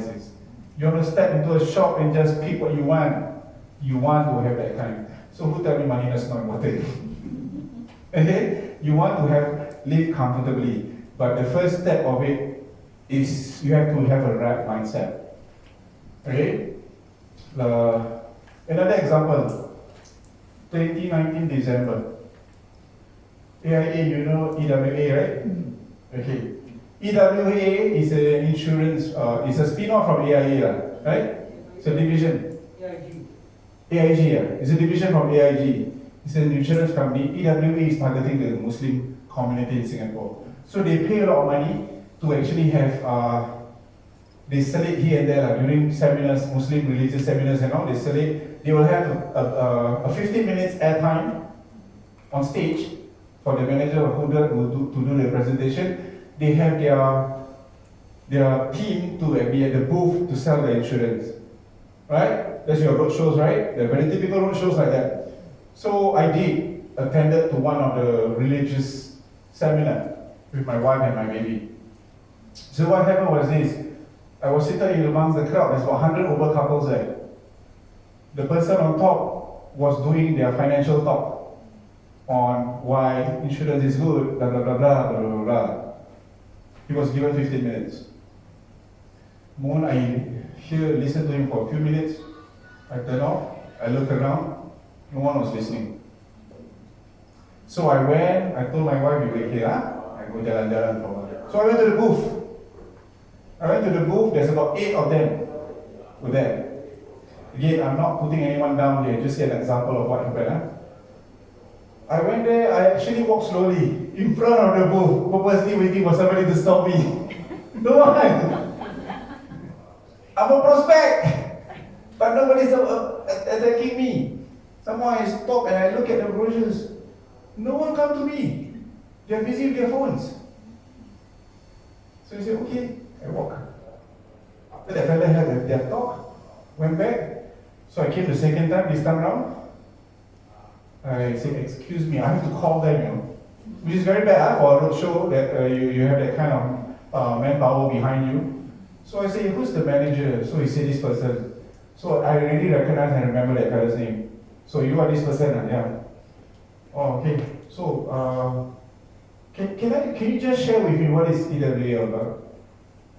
is. You want to step into a shop and just pick what you want. You want to have that kind. So who tell me money is not important? Okay? You want to live comfortably. But the first step of it is you have to have a right mindset. Okay? Another example. 2019 December. AIA, you know EWA, right? Okay. EWA is an insurance, it's a spin-off from AIA, right? It's a division. AIG, it's a division from AIG. It's an insurance company. EWA is targeting the Muslim community in Singapore. So they pay a lot of money to actually have, they sell it here and there during seminars, Muslim religious seminars and all, they sell it. They will have a 15 minutes airtime on stage for the manager who to do the presentation. They have their team to be at the booth to sell the insurance. Right? That's your road shows, right? They're very typical road shows like that. So I attended to one of the religious seminar with my wife and my baby. So what happened was this. I was sitting amongst the crowd, there's about 100 over couples there. The person on top was doing their financial talk on why insurance is good, blah, blah, blah, blah, blah, blah, blah. He was given 15 minutes. Listen to him for a few minutes. I turn off, I look around, no one was listening. So I went, I told my wife, you wait here, I go jalan-jalan for a while. So I went to the booth. There's about 8 of them were there. Again, I'm not putting anyone down here, just an example of what happened. I went there, I actually walked slowly in front of the booth, purposely waiting for somebody to stop me. No one! I'm a prospect, but nobody's attacking me. Someone I stop and I look at the brochures. No one come to me. They're busy with their phones. So he said, okay, I walk. After that fella had their talk, went back. So I came the second time, this time round. I said, excuse me, I have to call them, which is very bad for a road show that you have that kind of manpower behind you. So I said, who's the manager? So he said, this person. So I already recognize and remember that fella's name. So you are this person, yeah. Oh, okay. So, can you just share with me what is EWA about?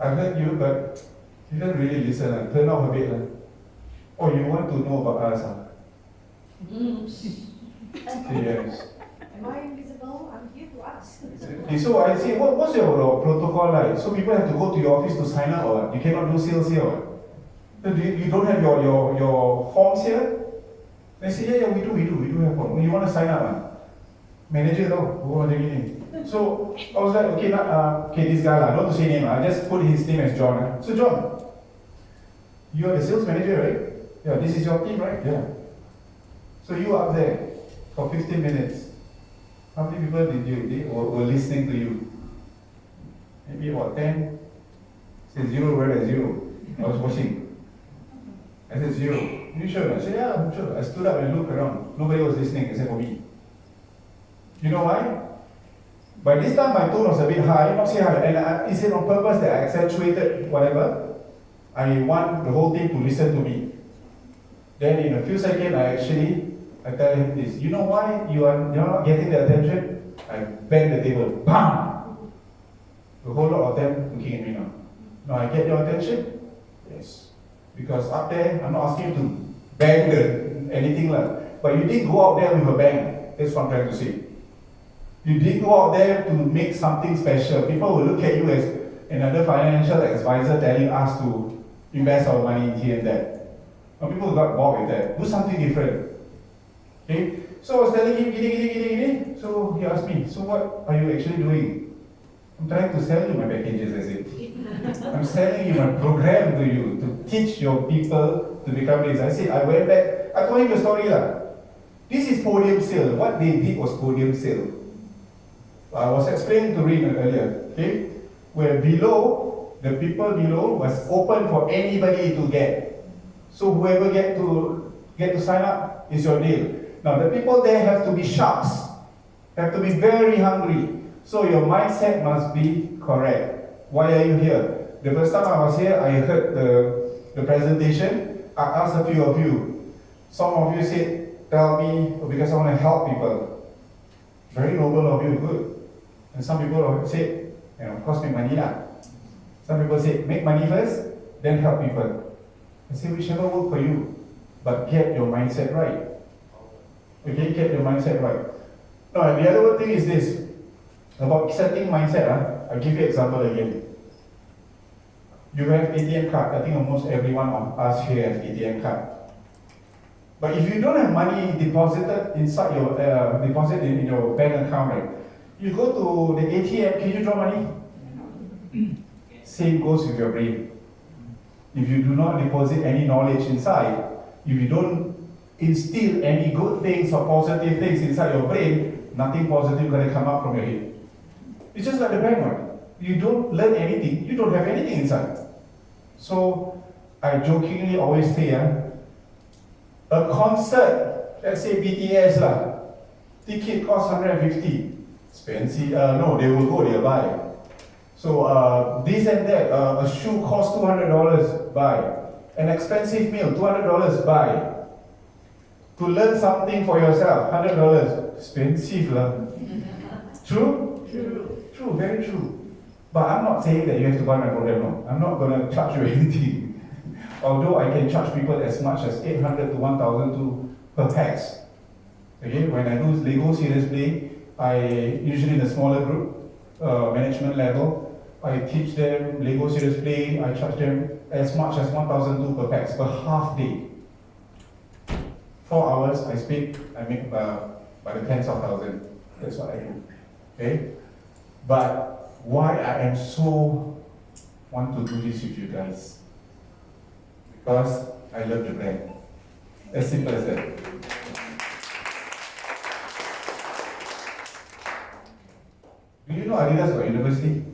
I heard you, but you didn't really listen. Turn off a bit. Oh, you want to know about us? Yes. Am I invisible? I'm here to ask. So I say, what's your protocol like? So people have to go to your office to sign up or what? You cannot do sales here or what? You don't have your forms here? They say, yeah, we do have forms. You want to sign up? Manager though, so I was like, okay, this guy, I don't want to say name, I just put his name as John. So John, you are the sales manager, right? Yeah, this is your team, right? Yeah. So you are up there for 15 minutes. How many people they were listening to you? Maybe about 10. Say 0, where is 0? I was watching. I said 0. You sure? I said, yeah, I'm sure. I stood up and looked around. Nobody was listening except for me. You know why? By this time my tone was a bit high, not say high, and it's on purpose that I accentuated whatever. I want the whole team to listen to me. Then in a few seconds, I tell him this. You know why you're not getting the attention? I bang the table. BAM! The whole lot of them looking at me now. Now I get your attention? Yes. Because up there, I'm not asking you to bang anything like. But you didn't go out there with a bang. That's what I'm trying to say. You didn't go out there to make something special. People will look at you as another financial advisor telling us to invest our money here and there. Now people got bored with that. Do something different. Okay? So I was telling him, gini. So he asked me, so what are you actually doing? I'm trying to sell you my packages, I said. I'm selling you my program to you, to teach your people to become this. I said, I went back, I told him the story. This is podium sale. What they did was podium sale. I was explaining to Rin earlier, okay? Where below, the people below was open for anybody to get. So whoever get to sign up is your deal. Now the people there have to be sharks, have to be very hungry. So your mindset must be correct. Why are you here? The first time I was here, I heard the presentation. I asked a few of you. Some of you said, tell me, because I want to help people. Very noble of you, good. And some people said, of course, make money lah. Some people say, make money first, then help people. I say, whichever work for you, but get your mindset right. Okay, get your mindset right. Now, the other thing is this, about setting mindset, I'll give you an example again. You have ATM card, I think almost everyone of us here have ATM card. But if you don't have money deposited inside your, deposit in your bank account, right, you go to the ATM, can you draw money? Same goes with your brain. If you do not deposit any knowledge inside, if you don't instill any good things or positive things inside your brain, nothing positive going to come out from your head. It's just like the bank, right? You don't learn anything, you don't have anything inside. So, I jokingly always say, a concert, let's say BTS lah, ticket costs 150, expensive, no, they will go, they'll buy. So, this and that, a shoe costs $200, buy. An expensive meal, $200, buy. To learn something for yourself, $100, expensive lah. True? True, very true. But I'm not saying that you have to buy my program, no. I'm not going to charge you anything. Although I can charge people as much as 800 to 1,000 per pax. Okay, when I do Lego Serious Play, I usually in a smaller group, management level, I teach them Lego Serious Play, I charge them as much as 1,002 per pax per half day. 4 hours I speak, I make by the tens of thousands. That's what I do. Okay? But why I am so want to do this with you guys? Because I love the brand. As simple as that. Do you know Adidas got university?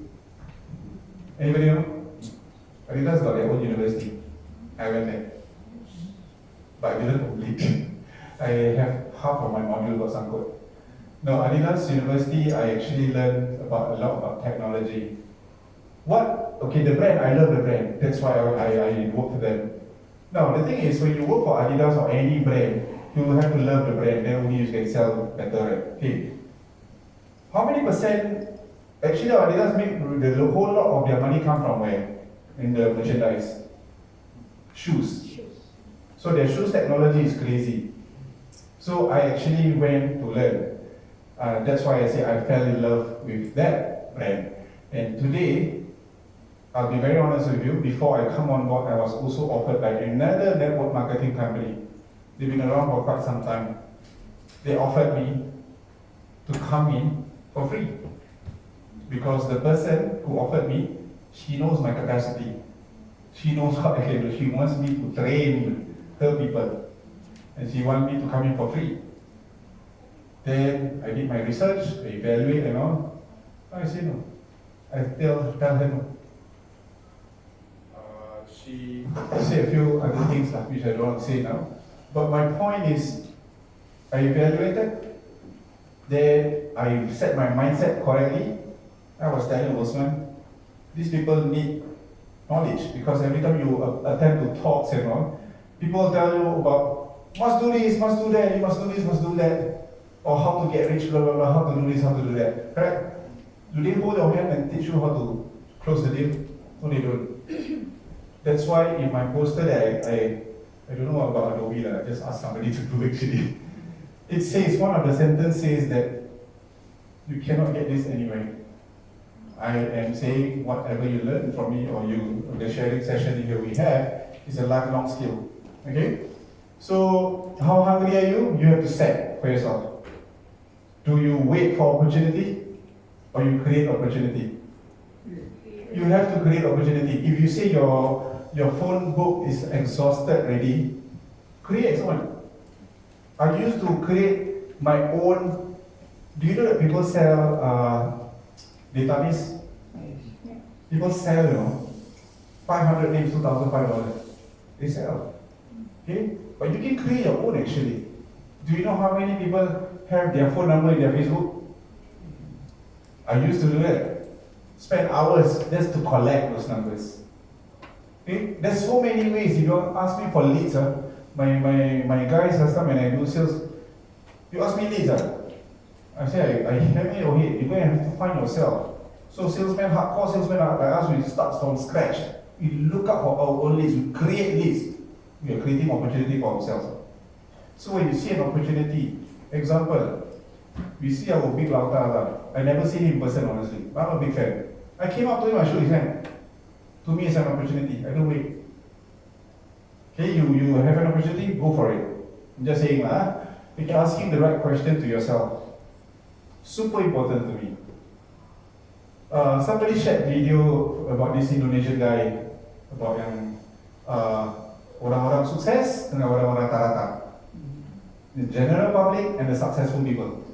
Anybody know? Adidas got their own university. I went there. But I didn't complete. I have half of my module got sangkut. No, Adidas University, I actually learned about a lot about technology. Okay, the brand, I love the brand. That's why I work with them. Now, the thing is, when you work for Adidas or any brand, you have to love the brand, then only you can sell better, right? Okay. How many percent, actually Adidas make the whole lot of their money come from where? In the merchandise. Shoes. So their shoes technology is crazy. So I actually went to learn. That's why I say I fell in love with that brand. And today, I'll be very honest with you, before I come on board, I was also offered by another network marketing company. They've been around for quite some time. They offered me to come in for free. Because the person who offered me, she knows my capacity. She knows what I can do. She wants me to train her people. And she wants me to come in for free. Then I did my research, I evaluate and all. I say no. I tell her no. She said a few other things which I don't want to say now. But my point is, I evaluated, then I set my mindset correctly. I was telling Osman, these people need knowledge because every time you attempt to talk and all, people tell you about must do this, must do that, you must do this, must do that, or how to get rich, blah blah blah, how to do this, how to do that. Right? Do they hold your hand and teach you how to close the deal? No, they don't. That's why in my poster that I don't know about Adobe, I just asked somebody to do actually. It says, one of the sentences says that you cannot get this anyway. I am saying whatever you learn from me or the sharing session here we have is a lifelong skill. Okay? So, how hungry are you? You have to set for yourself. Do you wait for opportunity or you create opportunity? You have to create opportunity. If you say your phone book is exhausted already, create one. I used to create my own. Do you know that people sell database? People sell, 500 names, $2,500. They sell. Okay? But you can create your own actually. Do you know how many people have their phone number in their Facebook? I used to do that. Spend hours just to collect those numbers. Okay? There's so many ways. If you ask me for leads, my guys last time when I do sales, you ask me leads, I say I hammer your head. You go and have to find yourself. So salesmen, hardcore salesmen like us, we start from scratch. We look up for our own leads. We create leads. We are creating opportunity for ourselves. So when you see an opportunity, example, we see our big Lauta. I never seen him in person, honestly. I'm a big fan. I came up to him, I shook his hand. To me, it's an opportunity. I don't wait. Okay, you have an opportunity, go for it. I'm just saying, you're asking the right question to yourself. Super important to me. Somebody shared video about this Indonesian guy about yang orang-orang sukses dengan orang-orang rata-rata. The general public and the successful people.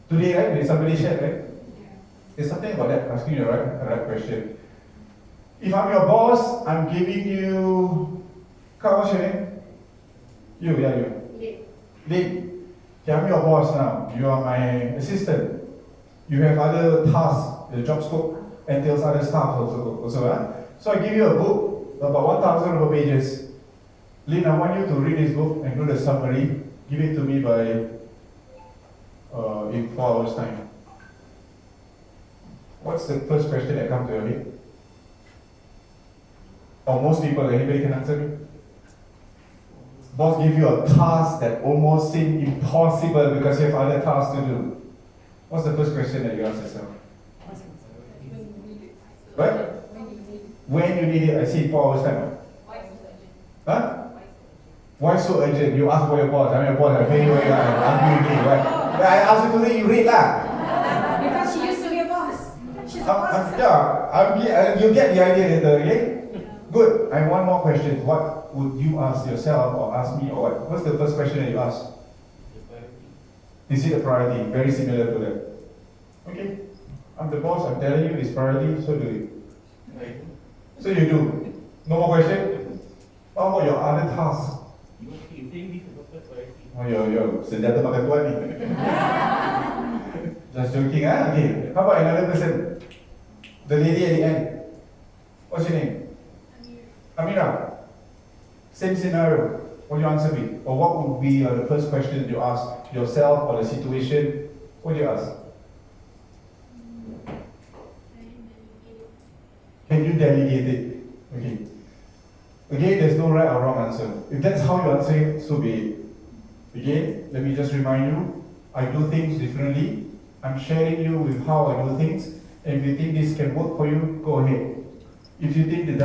Today, right? Somebody shared, right? There's something about that, asking you the right question. If I'm your boss, I'm giving you. What's your name? You. Lin. Okay, I'm your boss now. You are my assistant. You have other tasks. The job scope entails other stuff also. So I give you a book about 1,000 over pages. Lin, I want you to read this book and do the summary. Give it to me by in 4 hours time. What's the first question that comes to your head? Or most people, anybody can answer me? Boss give you a task that almost seems impossible because you have other tasks to do. What's the first question that you ask yourself? What? When you need it, I see 4 hours time. Huh? Why so urgent? You ask for your boss. I'm your boss. I pay you. I'm you read, right? I ask you to read, you read lah. Because she used to be a boss. She's a boss. You get the idea later, okay? Good. I have one more question. What would you ask yourself or ask me or what? What's the first question that you ask? Is it a priority? Very similar to that. Okay. I'm the boss. I'm telling you it's priority, so do it. So you do. No more question? How about your other tasks? Oh, yo, senjata makan tuan ni. Just joking, Okay. How about another person? The lady at the end. What's your name? Amira. Same scenario. What do you answer me? Or what would be the first question you ask yourself or the situation? What do you ask? Can you delegate it? Okay. Again, there's no right or wrong answer. If that's how you answer it, so be it. Again, let me just remind you, I do things differently. I'm sharing you with how I do things. And if you think this can work for you, go ahead. If you think it doesn't,